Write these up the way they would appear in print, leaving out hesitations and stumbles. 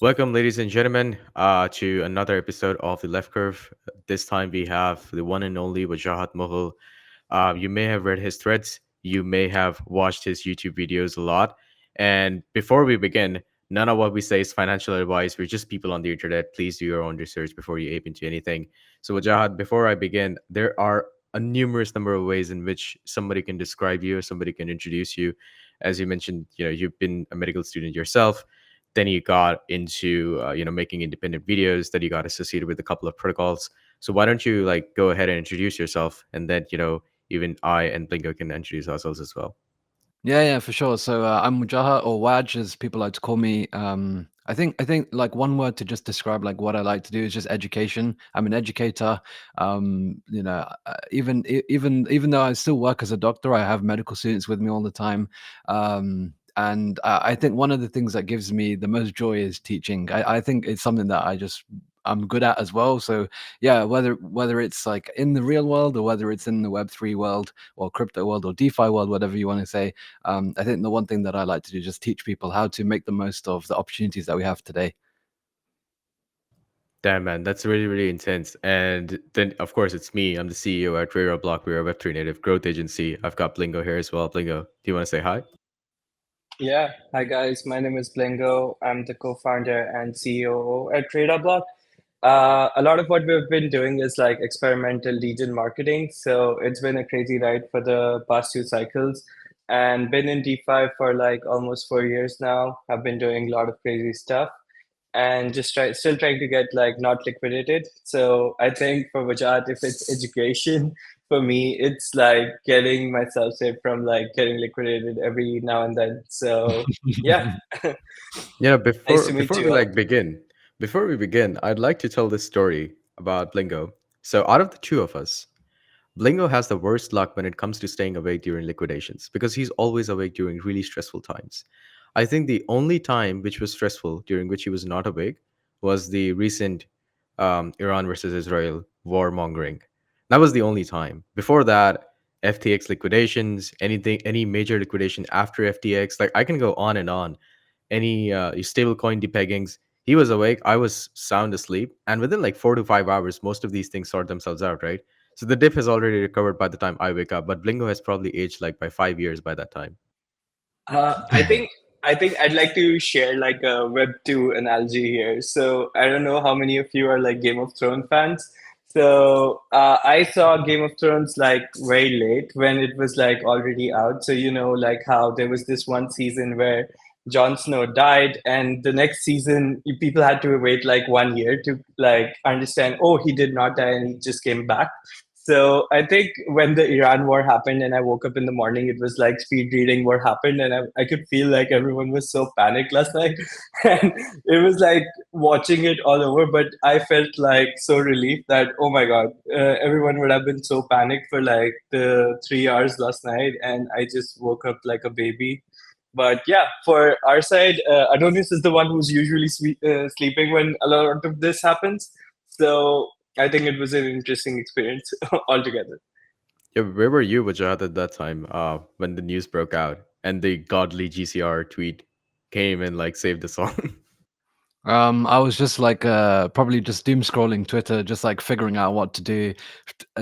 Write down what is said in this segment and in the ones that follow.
Welcome, ladies and gentlemen, to another episode of The Left Curve. This time we have the one and only Wajahat Mughal. You may have read his threads, you may have watched his YouTube videos a lot. And before we begin, none of what we say is financial advice. We're just people on the internet. Please do your own research before you ape into anything. So, Wajahat, before I begin, there are a numerous number of ways in which somebody can describe you, somebody can introduce you. As you mentioned, you've been a medical student yourself, then you got into making independent videos, then you got associated with a couple of protocols. So why don't you like go ahead and introduce yourself, and then even I and Blingo can introduce ourselves as well. Yeah, for sure. So I'm Wajahat, or Waj, as people like to call me. I think like one word to just describe like what I like to do is just education. I'm an educator. Even though I still work as a doctor, I have medical students with me all the time. And I think one of the things that gives me the most joy is teaching. I think it's something that I'm good at as well. So yeah, whether it's like in the real world or whether it's in the Web3 world or crypto world or DeFi world, whatever you want to say, I think the one thing that I like to do is just teach people how to make the most of the opportunities that we have today. Damn, man, that's really, really intense. And then, of course, it's me. I'm the CEO at Rare Block. We're a Web3 native growth agency. I've got Blingo here as well. Blingo, do you want to say hi? Yeah, hi guys. My name is Blingo. I'm the co-founder and CEO at TraderBlock. A lot of what we've been doing is like experimental lead gen marketing. So it's been a crazy ride for the past two cycles, and been in DeFi for like almost 4 years now. I've been doing a lot of crazy stuff and still trying to get like not liquidated. So I think for Vajat, if it's education, for me, it's like getting myself saved from like getting liquidated every now and then. So yeah, nice Before to meet before you we all. like begin, before we begin, I'd like to tell this story about Blingo. So out of the two of us, Blingo has the worst luck when it comes to staying awake during liquidations because he's always awake during really stressful times. I think the only time which was stressful during which he was not awake was the recent Iran versus Israel warmongering. That was the only time. Before that, FTX liquidations, anything, any major liquidation after FTX, like I can go on and on. Any stablecoin depeggings, he was awake. I was sound asleep, and within like 4 to 5 hours, most of these things sort themselves out, right? So the dip has already recovered by the time I wake up, but Blingo has probably aged like by 5 years by that time. I think I'd like to share like a Web2 analogy here. So I don't know how many of you are like Game of Thrones fans. So I saw Game of Thrones like very late when it was like already out. So you know like how there was this one season where Jon Snow died, and the next season people had to wait like 1 year to like understand. Oh, he did not die, and he just came back. So I think when the Iran war happened and I woke up in the morning, it was like speed reading what happened, and I could feel like everyone was so panicked last night, and it was like watching it all over. But I felt like so relieved that oh my god, everyone would have been so panicked for like the 3 hours last night, and I just woke up like a baby. But yeah, for our side, Adonis is the one who's usually sleeping when a lot of this happens. So I think it was an interesting experience altogether. Yeah, where were you, Wajahat, at that time when the news broke out and the godly GCR tweet came and like saved the song? I was just like probably just doom scrolling Twitter, just like figuring out what to do,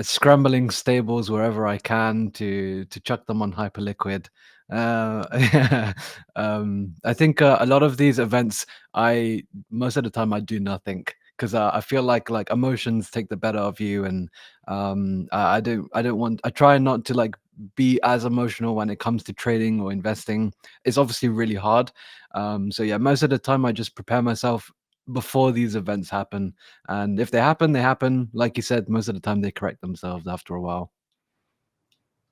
scrambling stables wherever I can to chuck them on hyperliquid. Yeah. I think a lot of these events, I most of the time I do nothing because I feel like emotions take the better of you, and I don't want. I try not to like be as emotional when it comes to trading or investing. It's obviously really hard, so yeah, most of the time I just prepare myself before these events happen, and if they happen, they happen. Like you said, most of the time they correct themselves after a while.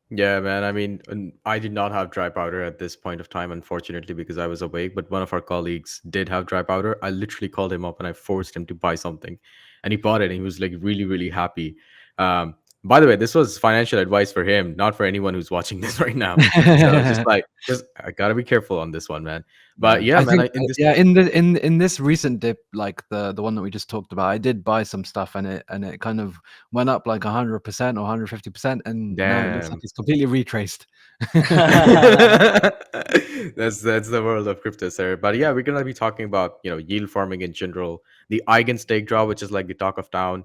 Yeah, man. I mean, I did not have dry powder at this point of time, unfortunately, because I was awake. But one of our colleagues did have dry powder. I literally called him up and I forced him to buy something, and he bought it. And he was like really, really happy. Um, By the way, this was financial advice for him, not for anyone who's watching this right now. So just I gotta be careful on this one, man. But Yeah, yeah, I man, think in this. yeah, in this recent dip, like the one that we just talked about, I did buy some stuff and it kind of went up like 100% or 150%, and now it looks like Damn. it's completely retraced. That's the world of crypto, sir. But yeah, we're gonna be talking about yield farming in general, the eigenstake draw, which is like the talk of town.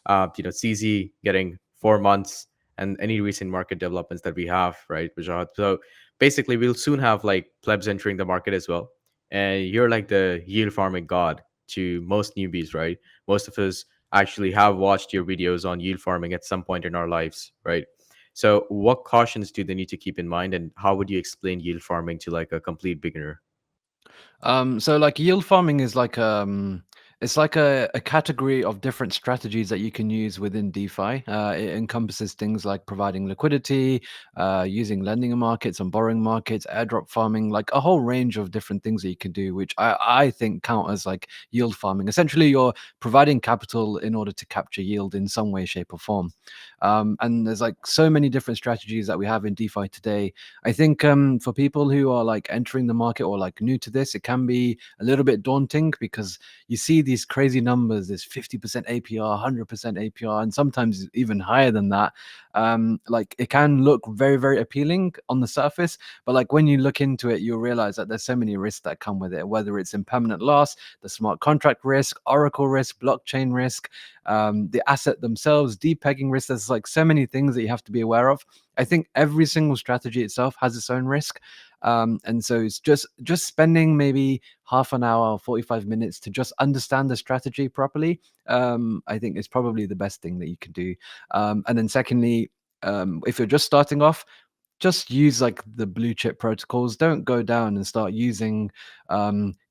CZ getting 4 months, and any recent market developments that we have, right, Wajahat? So basically, we'll soon have like plebs entering the market as well, and you're like the yield farming god to most newbies, right? Most of us actually have watched your videos on yield farming at some point in our lives, right? So, what cautions do they need to keep in mind, and how would you explain yield farming to like a complete beginner? So like yield farming is like it's like a category of different strategies that you can use within DeFi. It encompasses things like providing liquidity, using lending markets and borrowing markets, airdrop farming, like a whole range of different things that you can do, which I think count as like yield farming. Essentially, you're providing capital in order to capture yield in some way, shape, or form. And there's like so many different strategies that we have in DeFi today. I think for people who are like entering the market or like new to this, it can be a little bit daunting because you see these crazy numbers, this 50% APR, 100% APR, and sometimes even higher than that. Like it can look very, very appealing on the surface, but like when you look into it, you'll realize that there's so many risks that come with it, whether it's impermanent loss, the smart contract risk, oracle risk, blockchain risk, the asset themselves, depegging risk. There's like so many things that you have to be aware of. I think every single strategy itself has its own risk. And so it's just spending maybe half an hour or 45 minutes to just understand the strategy properly. I think is probably the best thing that you can do. And then secondly, if you're just starting off, just use like the blue chip protocols. Don't go down and start using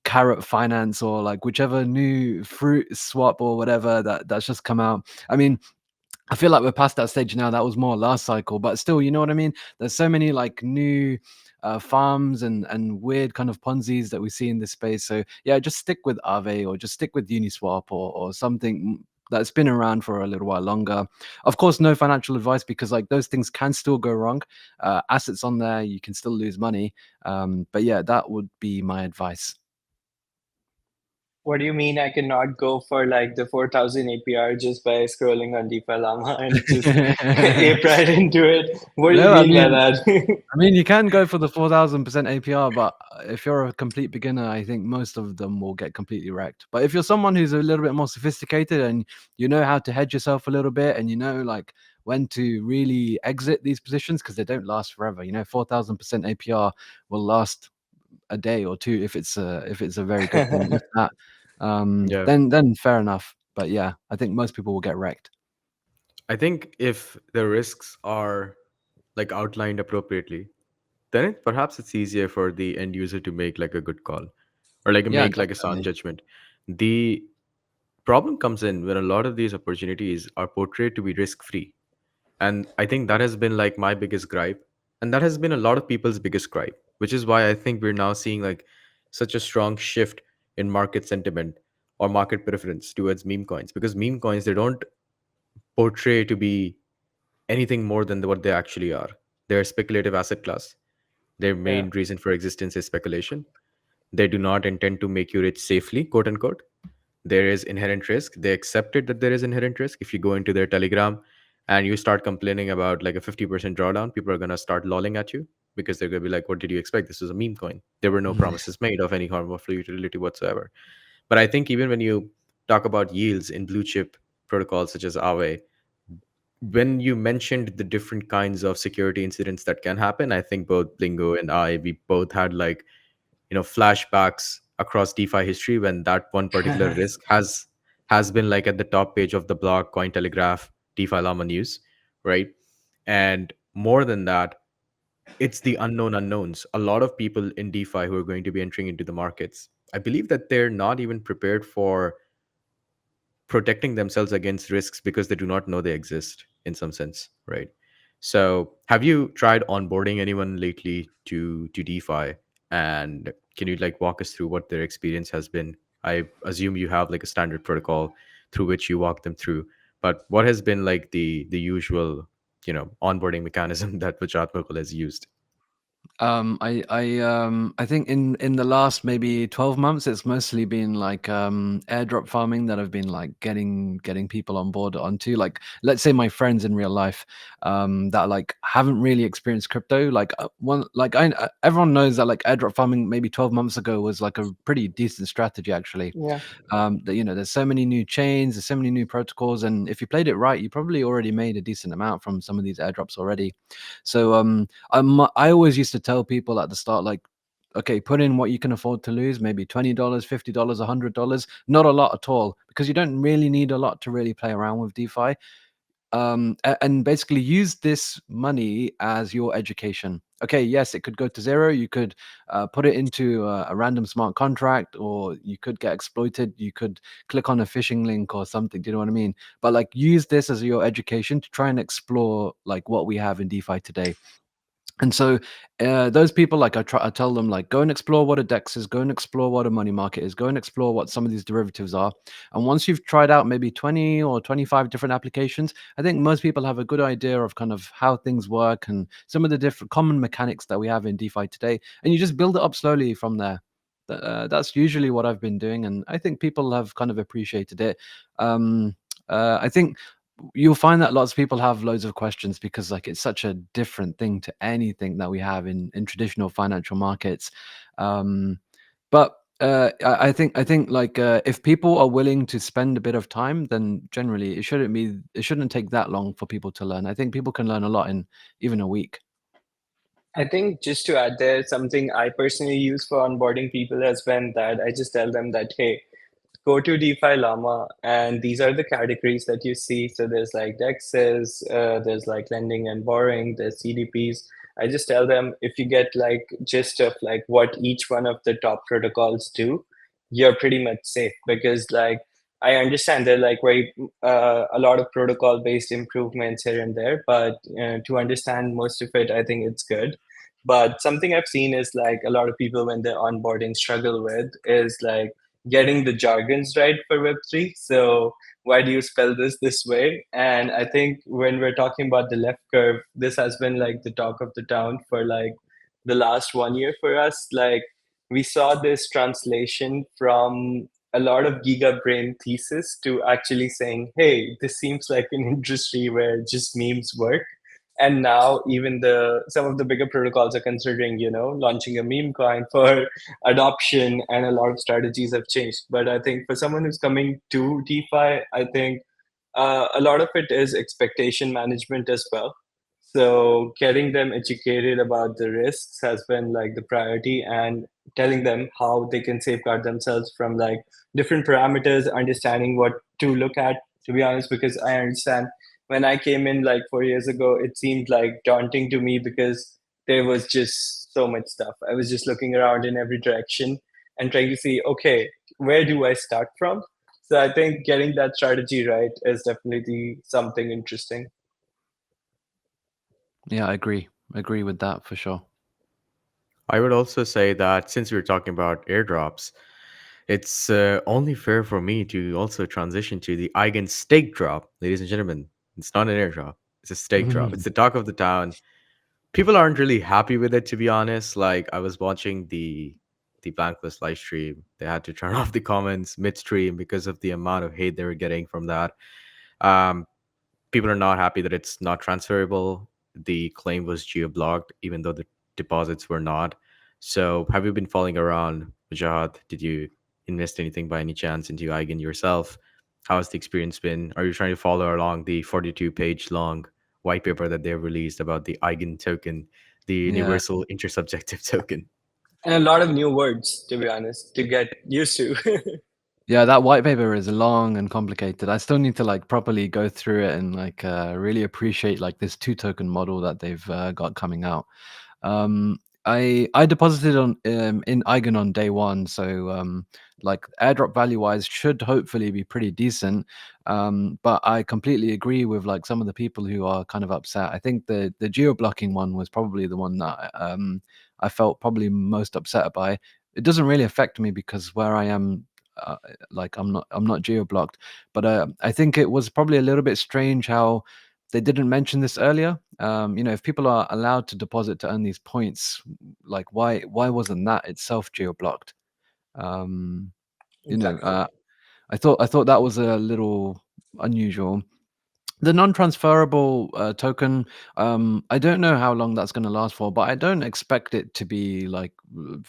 carrot finance or like whichever new fruit swap or whatever that's just come out. I mean, I feel like we're past that stage now. That was more last cycle, but still, you know what I mean? There's so many like new farms and weird kind of Ponzi's that we see in this space. So yeah, just stick with Aave or just stick with Uniswap or something that's been around for a little while longer. Of course, no financial advice because like those things can still go wrong. Assets on there, you can still lose money. But yeah, that would be my advice. What do you mean I cannot go for like the 4,000 APR just by scrolling on DeFi Llama and just ape right into it? What do you No, I mean by mean, that? I mean, you can go for the 4,000% APR, but if you're a complete beginner, I think most of them will get completely wrecked. But if you're someone who's a little bit more sophisticated and you know how to hedge yourself a little bit and you know like when to really exit these positions because they don't last forever. 4,000% APR will last a day or two if it's a very good thing. If that, Yeah, then fair enough. But yeah, I think most people will get wrecked. I think if the risks are like outlined appropriately, then perhaps it's easier for the end user to make like a good call or like Yeah, make like a sound definitely. judgment. The problem comes in when a lot of these opportunities are portrayed to be risk free. And I think that has been like my biggest gripe. And that has been a lot of people's biggest gripe, which is why I think we're now seeing like such a strong shift in market sentiment or market preference towards meme coins. Because meme coins, they don't portray to be anything more than what they actually are. They're a speculative asset class. Their Yeah. main reason for existence is speculation. They do not intend to make you rich safely, quote unquote. There is inherent risk. They accepted that there is inherent risk. If you go into their Telegram and you start complaining about like a 50% drawdown, people are going to start lolling at you because they're going to be like, what did you expect? This is a meme coin. There were no promises made of any form of utility whatsoever. But I think even when you talk about yields in blue chip protocols such as Aave, when you mentioned the different kinds of security incidents that can happen, I think both Blingo and we both had like flashbacks across DeFi history when that one particular risk has been like at the top page of the blog, Cointelegraph, DeFi Llama News, right? And more than that, it's the unknown unknowns. A lot of people in DeFi who are going to be entering into the markets, I believe that they're not even prepared for protecting themselves against risks because they do not know they exist in some sense, right? So have you tried onboarding anyone lately to DeFi, and can you like walk us through what their experience has been? I assume you have like a standard protocol through which you walk them through, But what has been like the usual, onboarding mechanism that Vajat Mughal has used? I think in the last maybe 12 months, it's mostly been like airdrop farming that I've been like getting people on board onto. Like, let's say my friends in real life, that like haven't really experienced crypto. Like one, like everyone knows that like airdrop farming maybe 12 months ago was like a pretty decent strategy actually. Yeah. That there's so many new chains, there's so many new protocols, and if you played it right, you probably already made a decent amount from some of these airdrops already. So I always used to tell people at the start, like, okay, put in what you can afford to lose, maybe $20, $50, $100, not a lot at all, because you don't really need a lot to really play around with DeFi. And basically use this money as your education. Okay, yes, it could go to zero. You could put it into a random smart contract, or you could get exploited. You could click on a phishing link or something. Do you know what I mean? But like, use this as your education to try and explore like what we have in DeFi today. And so those people, like I tell them, like, go and explore what a DEX is, go and explore what a money market is, go and explore what some of these derivatives are. And once you've tried out maybe 20 or 25 different applications, I think most people have a good idea of kind of how things work and some of the different common mechanics that we have in DeFi today. And you just build it up slowly from there. That's usually what I've been doing. And I think people have kind of appreciated it. I think you'll find that lots of people have loads of questions because like it's such a different thing to anything that we have in traditional financial markets. But I think like if people are willing to spend a bit of time, then generally it shouldn't take that long for people to learn. I think people can learn a lot in even a week. I think just to add there, something I personally use for onboarding people has been that I just tell them that, hey, go to DeFi Llama, and these are the categories that you see. So there's like DEXs, there's like lending and borrowing, there's CDPs. I just tell them if you get like gist of like what each one of the top protocols do, you're pretty much safe because like I understand they're like very a lot of protocol based improvements here and there, but to understand most of it, I think it's good. But something I've seen is like a lot of people when they're onboarding struggle with is like getting the jargons right for Web3. So why do you spell this way? And I think when we're talking about the left curve, this has been like the talk of the town for like the last 1 year for us. Like we saw this translation from a lot of giga brain thesis to actually saying, hey, this seems like an industry where just memes work. And now even the some of the bigger protocols are considering, launching a meme coin for adoption, and a lot of strategies have changed. But I think for someone who's coming to DeFi, I think a lot of it is expectation management as well. So getting them educated about the risks has been like the priority, and telling them how they can safeguard themselves from like different parameters, understanding what to look at, to be honest, because I understand when I came in like 4 years ago, it seemed like daunting to me because there was just so much stuff. I was just looking around in every direction and trying to see, okay, where do I start from? So I think getting that strategy right is definitely something interesting. Yeah, I agree with that for sure. I would also say that since we're talking about airdrops, it's only fair for me to also transition to the Eigen stake drop, ladies and gentlemen. It's not an airdrop, it's a stake drop. It's the talk of the town. People aren't really happy with it, to be honest. Like I was watching the Blanklist live stream. They had to turn off the comments midstream because of the amount of hate they were getting from that. Um, People are not happy that it's not transferable. The claim was geo blocked, even though the deposits were not. So, have you been following around, Wajahat? Did you invest anything by any chance into Eigen yourself? How has the experience been? Are you trying to follow along the 42-page long white paper that they've released about the Eigen token, the Yeah. universal intersubjective token? And a lot of new words, to be honest, to get used to. Yeah, that white paper is long and complicated. I still need to like properly go through it and like really appreciate like this two token model that they've got coming out. I deposited on in Eigen on day one, so like airdrop value wise should hopefully be pretty decent. But I completely agree with like some of the people who are kind of upset. I think the geo blocking one was probably the one that I felt probably most upset by. It doesn't really affect me because where I am uh, like I'm not geo blocked. But I think it was probably a little bit strange how they didn't mention this earlier. If people are allowed to deposit to earn these points, like why wasn't that itself geo blocked? Um, you know, Exactly. uh, I thought that was a little unusual. The non-transferable token, I don't know how long that's going to last for, but I don't expect it to be like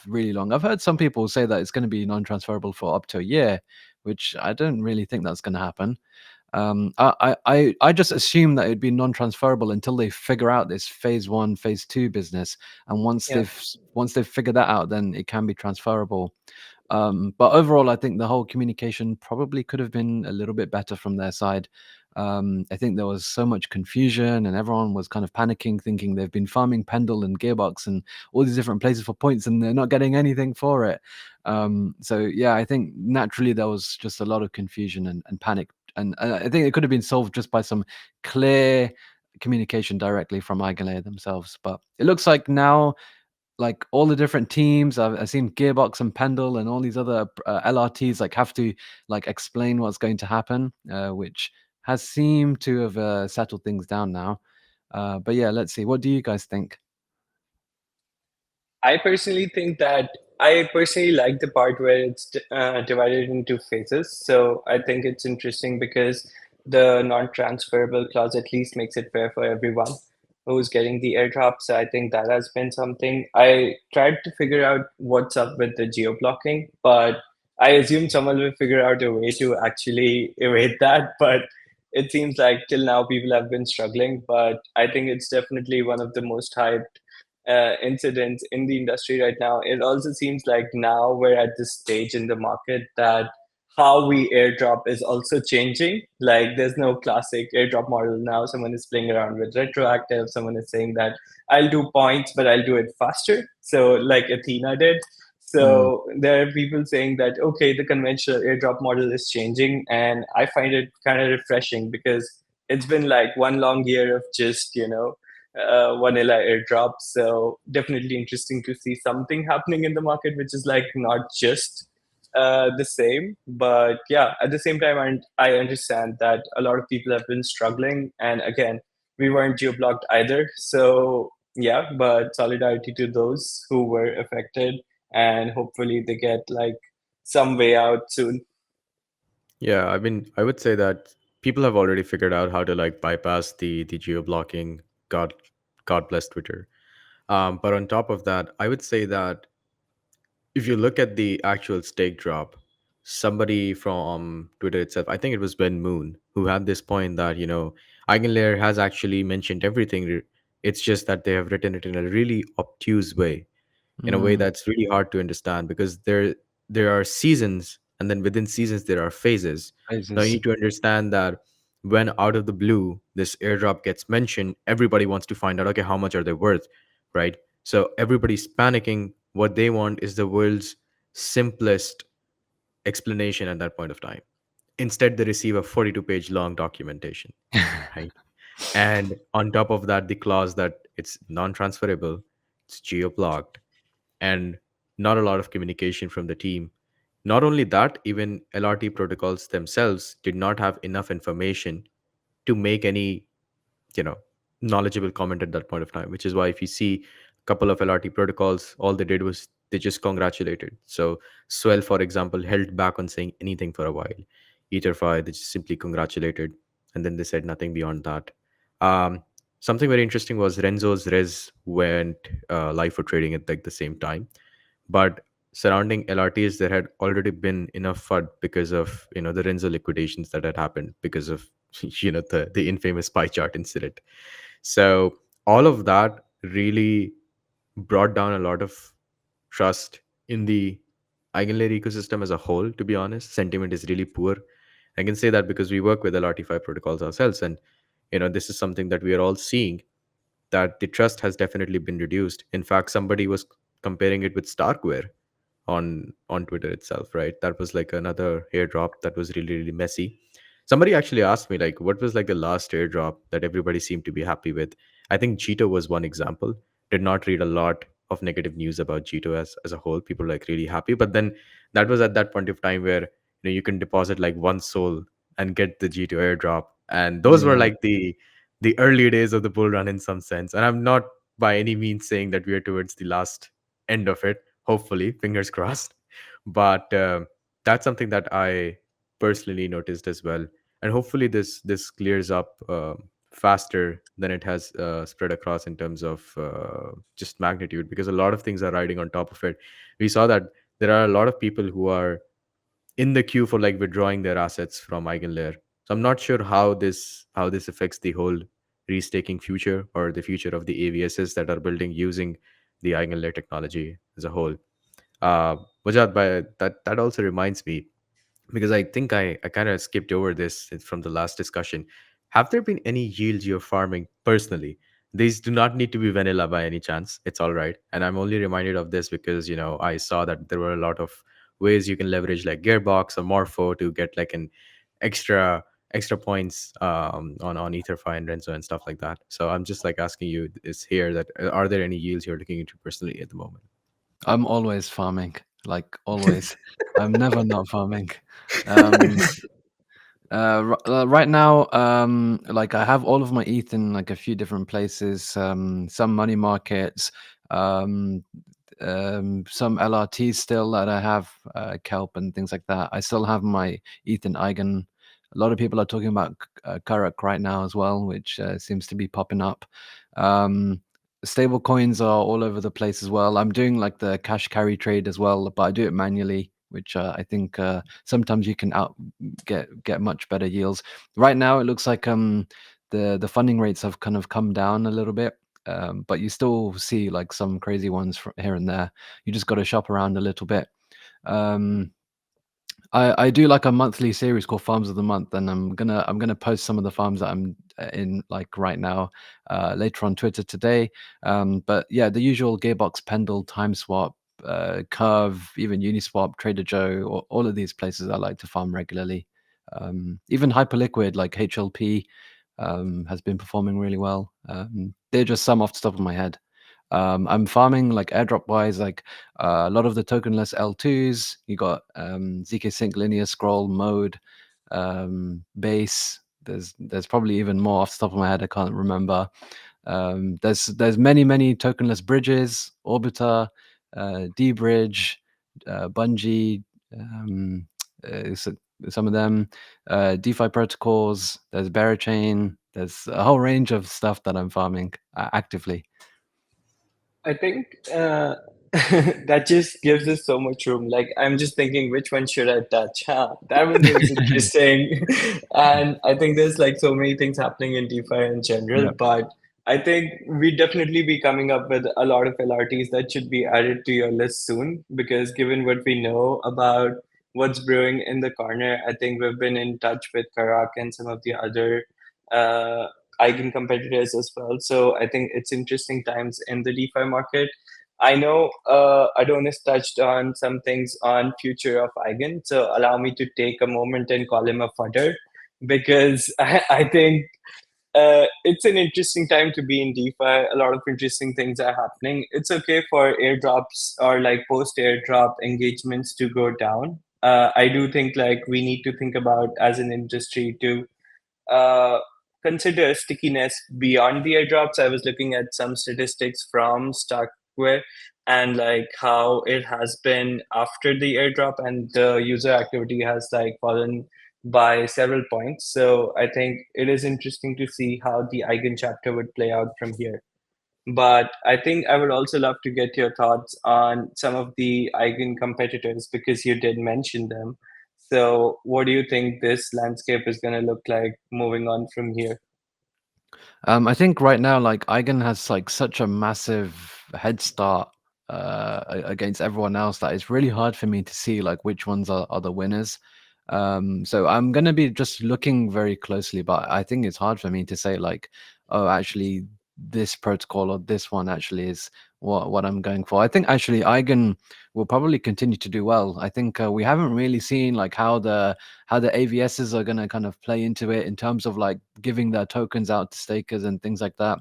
really long. I've heard some people say that it's going to be non-transferable for up to a year, which I don't really think that's going to happen. I just assume that it'd be non-transferable until they figure out this phase one, phase two business, and Yeah. once they've figured that out, then it can be transferable. But overall, I think the whole communication probably could have been a little bit better from their side. I think there was so much confusion, and everyone was kind of panicking, thinking they've been farming Pendle and Gearbox and all these different places for points, and they're not getting anything for it. So yeah, I think naturally there was just a lot of confusion and panic, and I think it could have been solved just by some clear communication directly from Eigenlayer themselves. But it looks like now, like all the different teams, I've seen Gearbox and Pendle and all these other LRTs like have to like explain what's going to happen, which has seemed to have settled things down now. But yeah, let's see. What do you guys think? I personally think that I personally like the part where it's divided into phases. So I think it's interesting because the non-transferable clause at least makes it fair for everyone who's getting the airdrop. So I think that has been something. I tried to figure out what's up with the geo blocking, but I assume someone will figure out a way to actually evade that. But it seems like till now people have been struggling. But I think it's definitely one of the most hyped incidents in the industry right now. It also seems like now we're at this stage in the market that how we airdrop is also changing. Like there's no classic airdrop model now. Someone is playing around with retroactive. Someone is saying that I'll do points, but I'll do it faster. So like Athena did. Mm, So there are people saying that okay, the conventional airdrop model is changing, and I find it kind of refreshing because it's been like one long year of just vanilla airdrop. So definitely interesting to see something happening in the market, which is like not just the same. But yeah, at the same time, I understand that a lot of people have been struggling. And again, we weren't geo-blocked either. So yeah, but solidarity to those who were affected. And hopefully they get like some way out soon. Yeah, I mean, I would say that people have already figured out how to like bypass the geo blocking. God, God bless Twitter. But on top of that, I would say that if you look at the actual stake drop, somebody from Twitter itself, I think it was Ben Moon, who had this point that, Eigenlayer has actually mentioned everything. It's just that they have written it in a really obtuse way, in a way mm, that's really hard to understand because there are seasons, and then within seasons there are phases. Now you phases. need to understand that when out of the blue this airdrop gets mentioned, everybody wants to find out, okay, how much are they worth, right? So everybody's panicking. What they want is the world's simplest explanation at that point of time. Instead they receive a 42-page long documentation, right? And on top of that, the clause that it's non-transferable, it's geo-blocked, and not a lot of communication from the team. Not only that, even LRT protocols themselves did not have enough information to make any, you know, knowledgeable comment at that point of time, which is why if you see a couple of LRT protocols, all they did was they just congratulated. So Swell, for example, held back on saying anything for a while. EtherFi, they just simply congratulated, and then they said nothing beyond that. Um, Something very interesting was Renzo's res went live for trading at like the same time, but surrounding LRTs, there had already been enough FUD because of the Renzo liquidations that had happened because of the infamous pie chart incident. So all of that really brought down a lot of trust in the Eigenlayer ecosystem as a whole. To be honest, sentiment is really poor. I can say that because we work with LRT5 protocols ourselves, and this is something that we are all seeing, that the trust has definitely been reduced. In fact, somebody was comparing it with Starkware on Twitter itself, right? That was like another airdrop that was really really messy. Somebody actually asked me like, what was like the last airdrop that everybody seemed to be happy with? I think Jito was one example. Did not read a lot of negative news about Jito as a whole. People were like really happy, but then that was at that point of time where you can deposit like one soul and get the G to airdrop. And those were Yeah. like the early days of the bull run in some sense. And I'm not by any means saying that we are towards the last end of it. Hopefully, fingers crossed. But that's something that I personally noticed as well. And hopefully, this clears up faster than it has spread across in terms of just magnitude, because a lot of things are riding on top of it. We saw that there are a lot of people who are in the queue for like withdrawing their assets from eigenlayer. So I'm not sure how this affects the whole restaking future or the future of the avs's that are building using the eigenlayer technology as a whole. Wajad, by that also reminds me, because I think I kind of skipped over this from the last discussion. Have there been any yields you're farming personally? These do not need to be vanilla by any chance. It's all right. And I'm only reminded of this because, I saw that there were a lot of ways you can leverage like Gearbox or Morpho to get like an extra points on EtherFi and Renzo and stuff like that. So I'm just like asking you is here that are there any yields you're looking into personally at the moment? I'm always farming, like always. I'm never not farming. Um, right now, like I have all of my ETH in like a few different places. Some money markets, um, some LRTs still that I have, kelp and things like that. I still have my ETH in Eigen. A lot of people are talking about Karak right now as well, which seems to be popping up. Um, Stable coins are all over the place as well. I'm doing like the cash carry trade as well, but I do it manually, which I think sometimes you can get much better yields. Right now, it looks like the funding rates have kind of come down a little bit, but you still see like some crazy ones here and there. You just got to shop around a little bit. Um, I do like a monthly series called Farms of the Month, and I'm gonna post some of the farms that I'm in like right now later on Twitter today. But yeah, the usual Gearbox, Pendle, TimeSwap, Curve, even Uniswap, Trader Joe, all of these places I like to farm regularly. Even Hyperliquid like HLP has been performing really well. They're just some off the top of my head. I'm farming like airdrop wise, like a lot of the tokenless L2s. You got ZK Sync, Linear Scroll, Mode, Base. There's probably even more off the top of my head. I can't remember. There's many tokenless bridges, Orbiter, D Bridge, Bungee, um, so some of them, DeFi protocols. There's Berachain. There's a whole range of stuff that I'm farming actively. I think that just gives us so much room. Like, I'm just thinking, which one should I touch? Huh? That one seems interesting. And I think there's like so many things happening in DeFi in general, Yeah. but I think we definitely be coming up with a lot of LRTs that should be added to your list soon, because given what we know about what's brewing in the corner, I think we've been in touch with Karak and some of the other uh, Eigen competitors as well. So I think it's interesting times in the DeFi market. I know Adonis touched on some things on future of Eigen, so allow me to take a moment and call him a fudder, because I think it's an interesting time to be in DeFi. A lot of interesting things are happening. It's okay for airdrops or like post airdrop engagements to go down. I do think like we need to think about as an industry to uh, consider stickiness beyond the airdrops. I was looking at some statistics from Starkware and like how it has been after the airdrop, and the user activity has like fallen by several points. So I think it is interesting to see how the Eigen chapter would play out from here. But I think I would also love to get your thoughts on some of the Eigen competitors, because you did mention them. So, what do you think this landscape is going to look like moving on from here? I think right now, like Eigen has like such a massive head start against everyone else that it's really hard for me to see like which ones are the winners. So I'm gonna be just looking very closely, but I think it's hard for me to say like, oh, actually, this protocol or this one actually is what I'm going for. I think actually Eigen will probably continue to do well. I think we haven't really seen like how the AVSs are going to kind of play into it in terms of like giving their tokens out to stakers and things like that.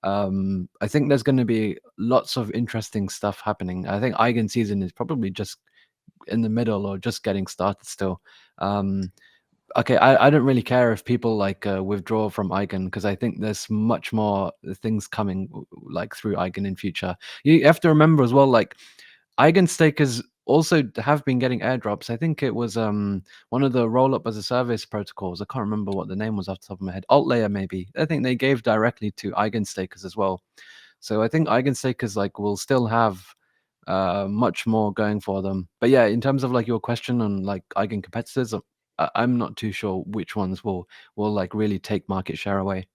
I think there's going to be lots of interesting stuff happening. I think Eigen season is probably just in the middle or just getting started still. Um, okay, I don't really care if people like withdraw from Eigen because I think there's much more things coming like through Eigen in future. You have to remember as well, like Eigenstakers also have been getting airdrops. I think it was one of the roll up as a service protocols. I can't remember what the name was off the top of my head. Altlayer maybe. I think they gave directly to Eigenstakers as well. So I think Eigenstakers like will still have much more going for them. But yeah, in terms of like your question on like Eigen competitors, I'm not too sure which ones will like really take market share away.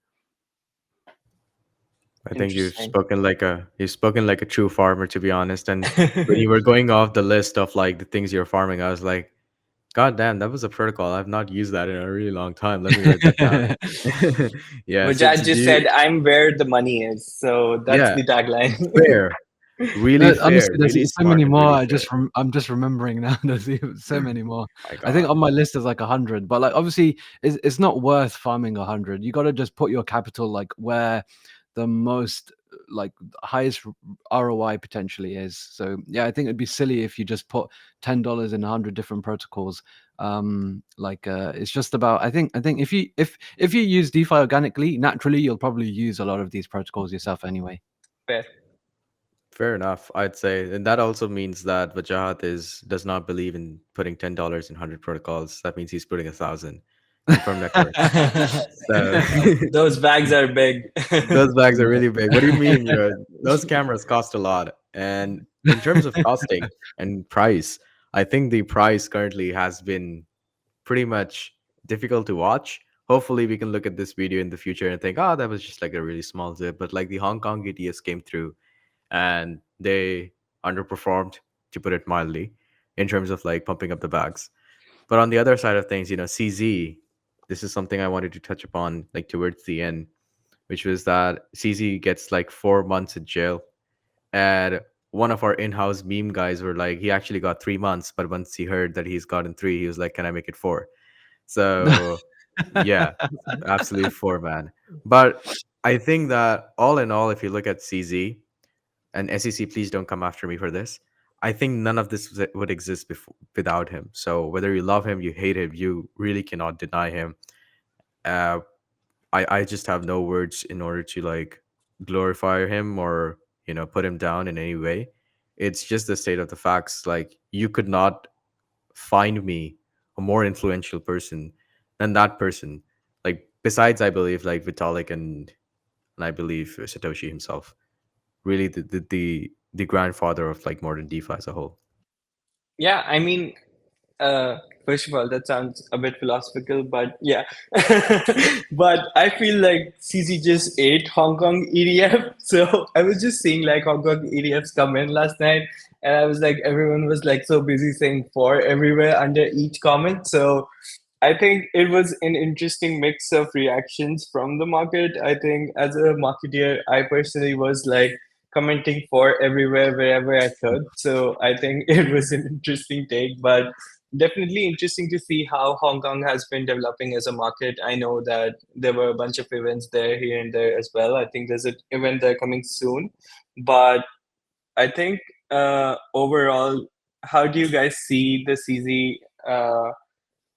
I think Interesting. you've spoken like a true farmer, to be honest. And when you were going off the list of like the things you're farming, I was like, God damn, that was a protocol. I've not used that in a really long time. Let me write that down. Yeah. So, Vijay so do just you? said, "I'm where the money is." So that's Yeah. the tagline. Fair. Really fair. Honestly, there's Really so many smart and more. really fair. I'm just remembering now. There's so many more. My I think God. on my list is like 100, but like obviously it's not worth farming 100. You got to just put your capital like where the most like highest ROI potentially is. So yeah, I think it'd be silly if you just put $10 in 100 different protocols. It's just about I think if you use DeFi organically, naturally you'll probably use a lot of these protocols yourself anyway. Fair. Fair enough, I'd say. And that also means that Vajahat does not believe in putting $10 in 100 protocols. That means he's putting 1,000. Confirm network. So Those bags are big. those bags are really big. What do you mean? Those cameras cost a lot. And in terms of costing and price, I think the price currently has been pretty much difficult to watch. Hopefully, we can look at this video in the future and think, oh, that was just like a really small zip. But like the Hong Kong ETS came through and they underperformed, to put it mildly, in terms of like pumping up the bags. But on the other side of things, CZ, this is something I wanted to touch upon like towards the end, which was that CZ gets like 4 months in jail. And one of our in-house meme guys were like, he actually got 3 months, but once he heard that he's gotten three, he was like, can I make it four? So yeah, absolute four, man. But I think that all in all, if you look at CZ, and SEC, please don't come after me for this. I think none of this would exist without him. So whether you love him, you hate him, you really cannot deny him. Uh, I just have no words in order to like glorify him or put him down in any way. It's just the state of the facts. Like you could not find me a more influential person than that person. Like besides, I believe like Vitalik and I believe Satoshi himself. Really, the grandfather of like modern DeFi as a whole. Yeah, I mean, first of all, that sounds a bit philosophical, but yeah. But I feel like CZ just ate Hong Kong EDF. So I was just seeing like Hong Kong EDFs come in last night, and I was like, everyone was like so busy saying four everywhere under each comment. So I think it was an interesting mix of reactions from the market. I think as a marketeer, I personally was like commenting for everywhere, wherever I could. So I think it was an interesting take, but definitely interesting to see how Hong Kong has been developing as a market. I know that there were a bunch of events there, here and there as well. I think there's an event there coming soon. But I think overall, how do you guys see the CZ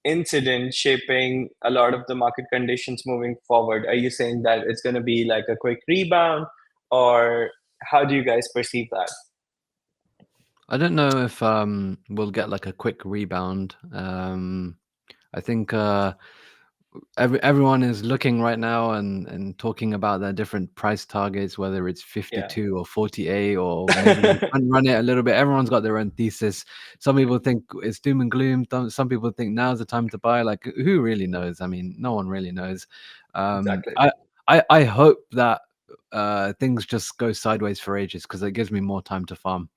incident shaping a lot of the market conditions moving forward? Are you saying that it's going to be like a quick rebound, or how do you guys perceive that? I don't know if we'll get like a quick rebound. I think everyone is looking right now and talking about their different price targets, whether it's Yeah. 52 or 48 or maybe run it a little bit. Everyone's got their own thesis. Some people think it's doom and gloom. Some people think now's the time to buy. Like who really knows? I mean, no one really knows. Exactly. I hope that things just go sideways for ages because it gives me more time to farm.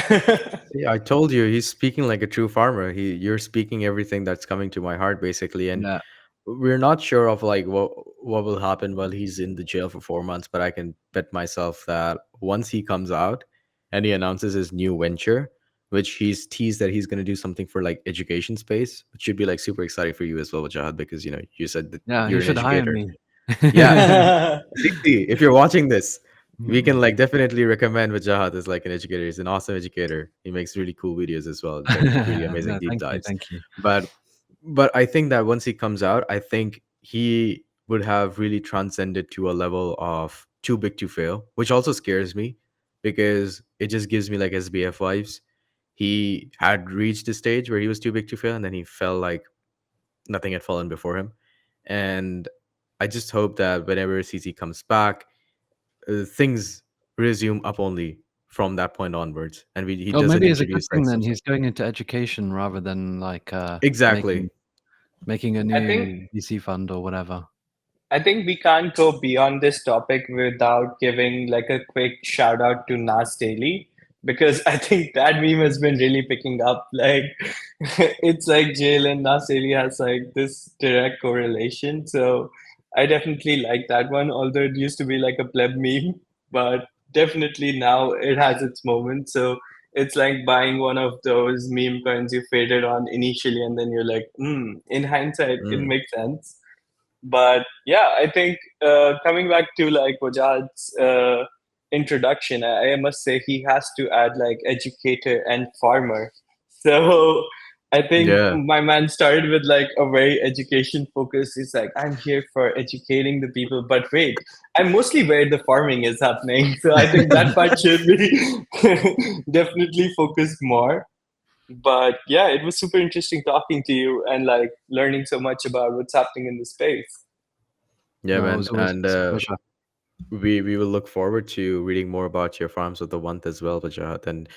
See, I told you he's speaking like a true farmer. You're speaking everything that's coming to my heart, basically. And Yeah. we're not sure of like what will happen while he's in the jail for 4 months, but I can bet myself that once he comes out and he announces his new venture, which he's teased that he's going to do something for like education space, which should be like super exciting for you as well, Jahad, because you said that Yeah, you're he an should hire educator. me. Yeah, Dixie, if you're watching this, We can like definitely recommend Wajahat as like an educator. He's an awesome educator. He makes really cool videos as well, like really amazing No, deep thank you, dives. thank you. But I think that once he comes out, I think he would have really transcended to a level of too big to fail, which also scares me because it just gives me like SBF vibes. He had reached a stage where he was too big to fail, and then he felt like nothing had fallen before him. And I just hope that whenever CC comes back, things resume up only from that point onwards, and he Well, doesn't maybe it's a good introduce thing like then some he's sort. going into education rather than like Exactly. making a I think new VC fund or whatever. I think we can't go beyond this topic without giving like a quick shout out to Nas Daily because I think that meme has been really picking up. Like it's like jail and Nas Daily has like this direct correlation. So I definitely like that one, although it used to be like a pleb meme, but definitely now it has its moment. So it's like buying one of those meme coins you faded on initially, and then you're like, in hindsight, it Mm. makes sense. But yeah, I think coming back to like Wajahat's introduction, I must say he has to add like educator and farmer. So I think Yeah. my man started with like a very education focus. He's like, I'm here for educating the people, but wait, I'm mostly where the farming is happening. So I think that part should be definitely focused more. But yeah, it was super interesting talking to you and like learning so much about what's happening in the space. Yeah, No, it man. was always And it's a pleasure. we will look forward to reading more about your farms of the month as well, Vajahat. And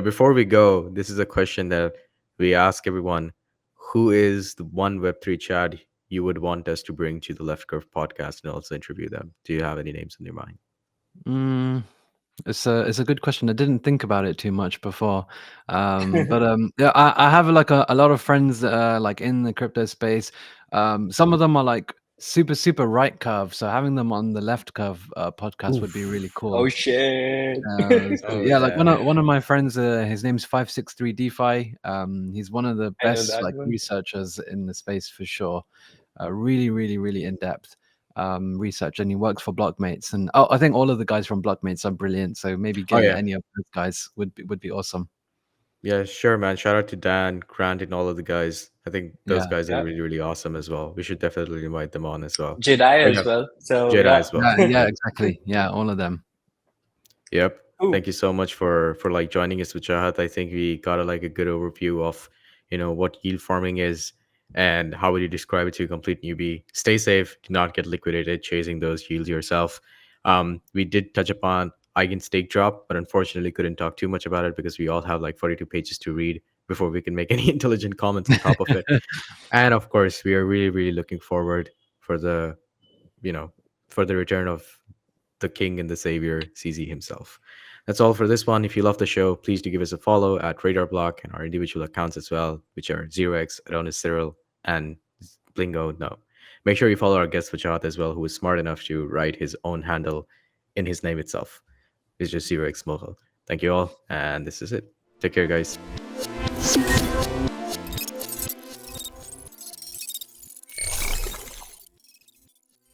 before we go, this is a question that we ask everyone: who is the one Web3 Chad you would want us to bring to the Left Curve podcast and also interview them? Do you have any names in your mind? Mm, it's a good question. I didn't think about it too much before, but yeah, I have like a lot of friends like in the crypto space. Some of them are like super right curve, so having them on the left curve podcast would be really Oof. Oh cool. shit. So Oh yeah, like yeah. one of my friends, his name's 563 DeFi. He's one of the I know best that like one. researchers in the space for sure. Really in depth research, and he works for Blockmates. And oh, I think all of the guys from Blockmates are brilliant. So maybe Oh getting yeah. any of those guys would be awesome. Yeah, sure, man. Shout out to Dan, Grant, and all of the guys. I think those Yeah, guys are Yeah. really, really awesome as well. We should definitely invite them on as well. Jedi Oh as yeah, well. So Jedi yeah. as well. yeah, exactly. Yeah, all of them. Yep. Ooh. Thank you so much for like joining us with Chahat. I think we got a, like a good overview of what yield farming is and how would you describe it to a complete newbie. Stay safe. Do not get liquidated chasing those yields yourself. We did touch upon Eigenstake drop, but unfortunately couldn't talk too much about it because we all have like 42 pages to read before we can make any intelligent comments on top of it. And of course, we are really really looking forward for the you know for the return of the king and the savior, CZ himself. That's all for this one. If you love the show, please do give us a follow at Radar Block and our individual accounts as well, which are 0x, Adonis Cyril, and Blingo. No. Make sure you follow our guest Vajat as well, who is smart enough to write his own handle in his name itself. It's just 0x Mughal. Thank you all, and this is it. Take care, guys.